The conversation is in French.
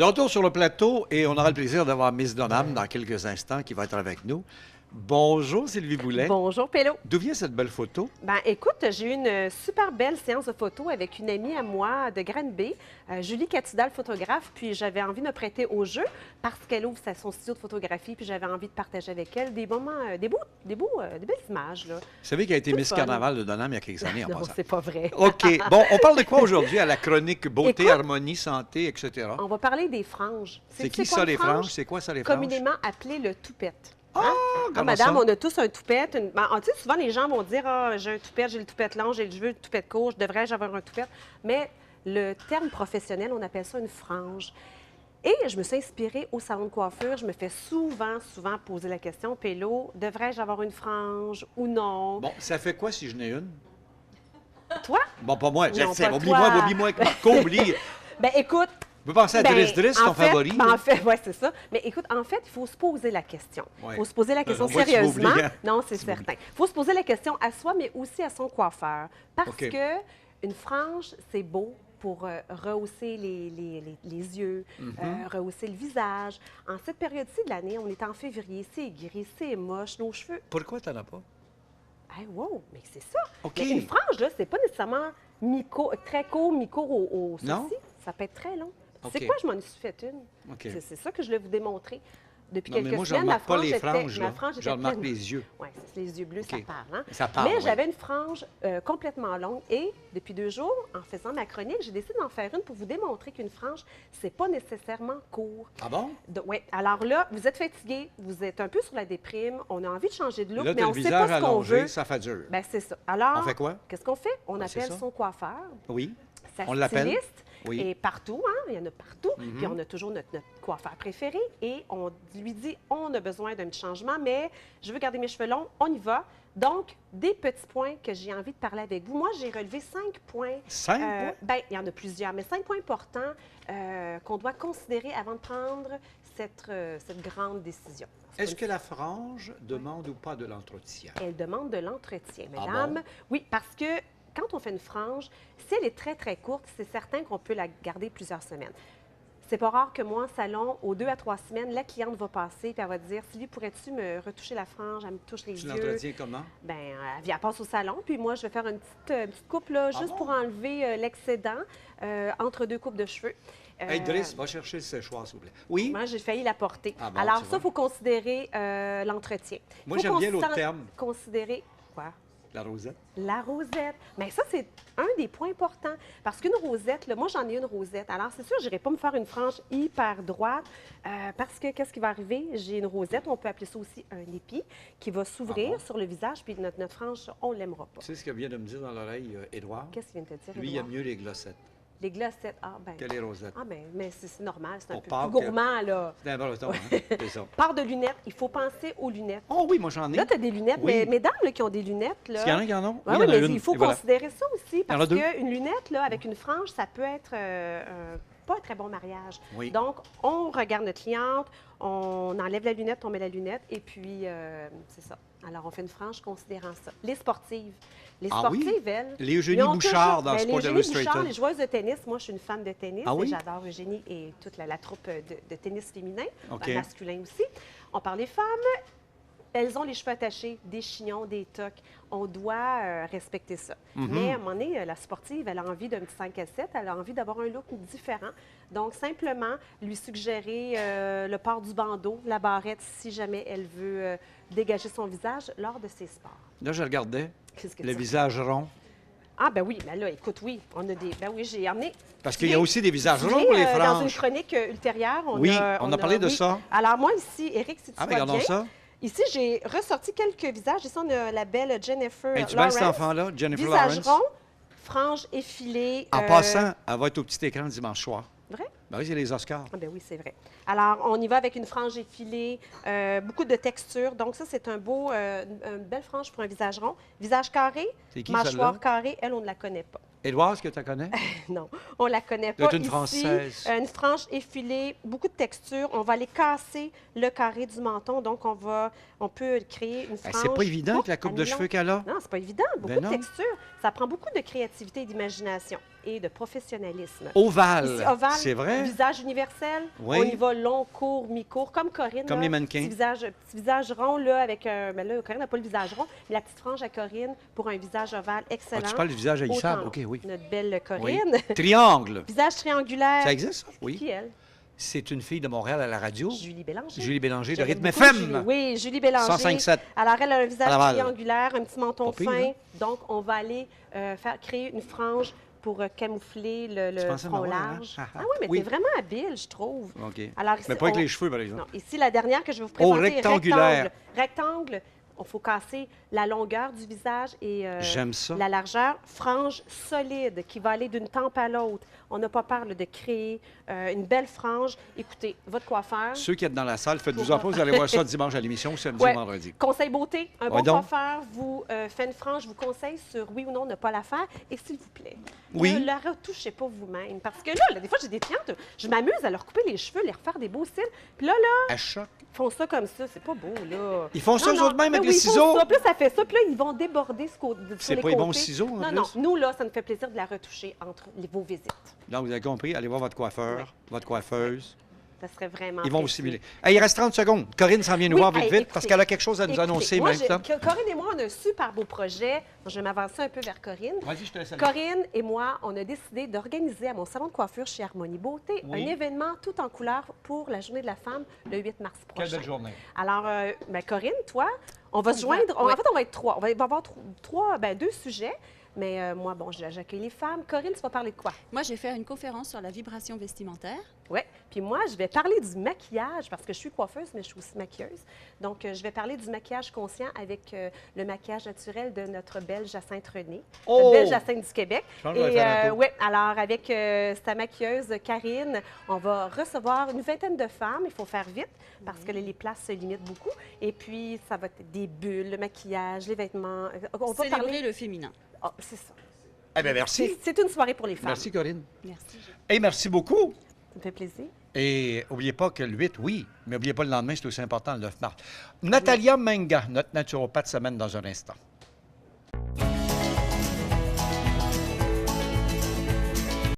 De retour sur le plateau et on aura le plaisir d'avoir Miss Donham dans quelques instants qui va être avec nous. Bonjour Sylvie Boulet. Bonjour, Pélo. D'où vient cette belle photo? Ben, écoute, j'ai eu une super belle séance de photos avec une amie à moi de Granby, Julie Catudal, photographe, puis j'avais envie de me prêter au jeu parce qu'elle ouvre son studio de photographie, puis j'avais envie de partager avec elle des moments, des belles images, là. Vous savez qu'elle a été Tout Miss fun. Carnaval de Donham il y a quelques années en Non, passant. c'est pas vrai. OK. Bon, on parle de quoi aujourd'hui à la chronique beauté, Écoute, harmonie, santé, etc. On va parler des franges. C'est Sais-tu qui quoi, ça, une les franges? C'est quoi ça, les franges? Communément appelé le toupette. Ah, Ah, comment madame, ça? on a tous un toupette. Tu sais, souvent, les gens vont dire ah, j'ai un toupette, j'ai le toupette long, j'ai le cheveu, le toupette court, devrais-je avoir un toupette? Mais le terme professionnel, on appelle ça une frange. Et je me suis inspirée au salon de coiffure. Je me fais souvent poser la question, Pélo, devrais-je avoir une frange ou non? Bon, ça fait quoi si je n'ai une? Toi? Bon, pas moi. Je Non, sais. pas Oublie-moi, toi. oublie-moi, Marco, oublie. Ben écoute, On peut penser à Driss Driss, en ton fait, favori. ben, en fait, oui, c'est ça. Mais écoute, en fait, il faut se poser la question. Il Ouais. faut se poser la question On voit que tu sérieusement. m'oublies, hein? Non, c'est certain. Il faut se poser la question à soi, mais aussi à son coiffeur. Parce OK. que une frange, c'est beau pour rehausser les yeux, rehausser le visage. En cette période-ci de l'année, on est en février, c'est gris, c'est moche, nos cheveux... Pourquoi t'en as pas? Hey, wow, mais c'est ça. OK. Mais une frange, là, c'est pas nécessairement très court, mi-court au Non? sourcil. Ça peut être très long. OK. C'est quoi, je m'en suis fait une. OK. C'est ça que je voulais vous démontrer. Depuis Non, mais quelques moi, je semaines, ma remarque pas frange les était, franges, ma là. frange Je était remarque pleine. les yeux. Oui, c'est les yeux bleus, OK. ça parle. Hein? Ça parle, Mais oui. j'avais une frange complètement longue et depuis 2 jours, en faisant ma chronique, j'ai décidé d'en faire une pour vous démontrer qu'une frange, c'est pas nécessairement court. Ah bon? Oui. Alors là, vous êtes fatigué, vous êtes un peu sur la déprime, on a envie de changer de look, Là, mais t'as on le ne sait pas visage ce qu'on allongé, veut. ça fait dur. Ben, c'est ça. Alors, On fait quoi? qu'est-ce qu'on fait? On Ben, c'est appelle ça. son coiffeur, Oui. sa On l'appelle? styliste. Oui. Et partout, hein, il y en a partout. Mhm. Puis on a toujours notre coiffeur préféré et on lui dit on a besoin d'un petit changement, mais je veux garder mes cheveux longs, on y va. Donc, des petits points que j'ai envie de parler avec vous. Moi, j'ai relevé 5 points. 5 points? Bien, il y en a plusieurs, mais 5 points importants qu'on doit considérer avant de prendre cette grande décision. Est-ce que la frange demande ou pas de l'entretien? Elle demande de l'entretien, Ah mesdames. bon? Oui, parce que quand on fait une frange, si elle est très, très courte, c'est certain qu'on peut la garder plusieurs semaines. C'est pas rare que moi, en salon, aux 2 à 3 semaines, la cliente va passer et elle va dire Sylvie, pourrais-tu me retoucher la frange? Elle me touche les Tu yeux. l'entretiens comment? Bien, elle passe au salon, puis moi, je vais faire une petite coupe là, juste bon? pour enlever l'excédent entre 2 coupes de cheveux. Hey, Driss, va chercher le séchoir, s'il vous plaît. Oui? Moi, j'ai failli la porter. Ah bon, Alors, tu ça, vois. il faut considérer l'entretien. Moi, Faut j'aime bien l'autre terme. Considérer quoi? La rosette. La rosette. Mais ça, c'est un des points importants. Parce qu'une rosette, là, moi, j'en ai une rosette. Alors, c'est sûr, je n'irai pas me faire une frange hyper droite parce que qu'est-ce qui va arriver? J'ai une rosette, on peut appeler ça aussi un épi, qui va s'ouvrir Ah bon? sur le visage, puis notre frange, on ne l'aimera pas. Tu sais ce que vient de me dire dans l'oreille, Édouard? Qu'est-ce qu'il vient de te dire, Lui, il aime Édouard? mieux les glossettes Les glossettes. Ah, ben. que les rosettes. Ah, ben, mais c'est normal, c'est un On peu parle plus que- gourmand, là. C'est un breton, hein? C'est ça. Part de lunettes, il faut penser aux lunettes. Oh oui, moi, j'en ai. Là, tu as des lunettes, Oui. mais mesdames là, qui ont des lunettes, là. Est-ce qu'il y en a qui en ont? Oui, il y en a mais une. il faut et voilà. considérer ça aussi, en a parce deux. qu'une lunette là, avec une frange, ça peut être pas un très bon mariage. Oui. Donc, on regarde notre cliente, on enlève la lunette, on met la lunette, et puis, c'est ça. Alors, on fait une frange considérant ça. Les sportives. Les Ah sportives, oui? elles... Les Eugénie ils ont Bouchard toujours- dans ben, Sport les Eugénie Bouchard, Illustrated. les joueuses de tennis. Moi, je suis une fan de tennis Ah oui? et j'adore Eugénie et toute la troupe de tennis féminin, OK. masculin aussi. On parle des femmes. Elles ont les cheveux attachés, des chignons, des toques. On doit respecter ça. Mhm. Mais à un moment donné, la sportive, elle a envie d'un petit 5 à 7, elle a envie d'avoir un look différent. Donc, simplement, lui suggérer le port du bandeau, la barrette, si jamais elle veut dégager son visage lors de ses sports. Là, je regardais Qu'est-ce que le tu- visage rond. Ah, ben oui, ben là, écoute, oui, on a des... Ben oui, j'ai emmené... Parce qu'il y a aussi des visages ronds Puis, pour les dans une franges. chronique ultérieure, Oui, on a parlé de oui. ça. Alors, moi, ici, Éric, si tu Ah, vois mais regardons bien, ça. ici, j'ai ressorti quelques visages. Ici, on a la belle Jennifer Hey, tu belle, Lawrence. cet enfant-là, Jennifer Visage Lawrence. rond, frange effilée. En passant, elle va être au petit écran dimanche soir. Vrai? Ben oui, c'est les Oscars. Ah ben oui, c'est vrai. Alors, on y va avec une frange effilée, beaucoup de texture. Donc, ça, c'est une belle frange pour un visage rond. Visage carré, C'est qui, mâchoire celle-là? carrée, elle, on ne la connaît pas. Édouard, est-ce que tu la connais? Non, on la connaît Doit pas. être une Ici, Française. Une frange effilée, beaucoup de texture. On va aller casser le carré du menton. Donc, on peut créer une Ben, frange. c'est pas évident avec la coupe à de mi-long. cheveux qu'elle a. Non, c'est pas évident. Beaucoup Ben de non. texture. Ça prend beaucoup de créativité et d'imagination et de professionnalisme. Ovale. Ici, ovale. C'est vrai. Ouais. Visage universel. Oui. On y va long, court, mi-court, comme Corinne. Comme là. les mannequins. Petit visage rond, là, avec un... Mais là, Corinne n'a pas le visage rond, mais la petite frange à Corinne pour un visage ovale excellent. Ah, tu parles du visage haïssable? Autant OK, oui. Notre belle Oui. Corinne. Triangle. Visage triangulaire. Ça existe, ça? Oui. Qui, elle? C'est une fille de Montréal à la radio. Julie Bélanger. Julie Bélanger de J'aime Rythme beaucoup FM. Julie. Oui, Julie Bélanger. 105.7. Alors, elle a un visage À Laval. triangulaire, un petit menton Pas pire, fin. hein? Donc, on va aller créer une frange pour camoufler le Tu pensais front m'avoir, hein? large. Ah, ah. Ah oui, mais Oui. t'es vraiment habile, je trouve. OK. Alors, ici, Mais pas avec on- les cheveux, par exemple. Non, ici, la dernière que je vais vous présenter est rectangulaire. Rectangle. Il faut casser la longueur du visage et J'aime ça. la largeur. Frange solide qui va aller d'une tempe à l'autre. On n'a pas peur là, de créer une belle frange. Écoutez, votre coiffeur... Ceux qui êtes dans la salle, faites-vous en pas, vous allez voir ça dimanche à l'émission, samedi Ouais. ou vendredi. Conseil beauté, un bon Ouais, donc. coiffeur vous fait une frange, vous conseille sur oui ou non ne pas la faire. Et s'il vous plaît, Oui. ne la retouchez pas vous-même. Parce que là, des fois, j'ai des clientes, je m'amuse à leur couper les cheveux, les refaire des beaux cils. Puis là, À choc. ils font ça comme ça, c'est pas beau, là. Ils font ça Non, eux non, autres mêmes avec mais les oui, ils font ciseaux? ça. Puis là, ça fait ça. Puis là, ils vont déborder sur C'est les pas les côtés. bons ciseaux, en Non, plus? non. Nous, là, ça nous fait plaisir de la retoucher entre vos visites. Donc, vous avez compris, allez voir votre coiffeur, Ouais. votre coiffeuse. Ça serait vraiment Ils vont vous apprécié. simuler. Hey, il reste 30 secondes. Corinne s'en vient nous Oui, voir vite, hey, vite, écoutez, parce qu'elle a quelque chose à nous Écoutez, annoncer moi, maintenant. Corinne et moi, on a un super beau projet. Je vais m'avancer un peu vers Corinne. Vas-y, je te laisse aller. Corinne et moi, on a décidé d'organiser à mon salon de coiffure chez Harmonie Beauté Oui. un événement tout en couleur pour la Journée de la femme le 8 mars prochain. Quelle belle journée. Alors, ben, Corinne, toi, on va se joindre. En fait, on va être trois. On va avoir deux sujets. Mais moi, bon, j'accueille les femmes. Corinne, tu vas parler de quoi? Moi, je vais faire une conférence sur la vibration vestimentaire. Oui. Puis moi, je vais parler du maquillage parce que je suis coiffeuse, mais je suis aussi maquilleuse. Donc, je vais parler du maquillage conscient avec le maquillage naturel de notre belle Jacinthe René, Oh! notre belle Jacinthe du Québec. Je pense que je vais faire un tour. Oui, alors avec sa maquilleuse Karine, on va recevoir une vingtaine de femmes. Il faut faire vite parce que les places se limitent beaucoup. Et puis, ça va être des bulles, le maquillage, les vêtements. On va Célébrer parler... le féminin. Ah, c'est ça. Eh bien, merci. C'est une soirée pour les femmes. Merci, Corinne. Merci. Et merci beaucoup. Ça me fait plaisir. Et n'oubliez pas que le 8, oui, mais n'oubliez pas le lendemain, c'est aussi important, le 9 mars. Natalia Menga, notre naturopathe, s'amène dans un instant.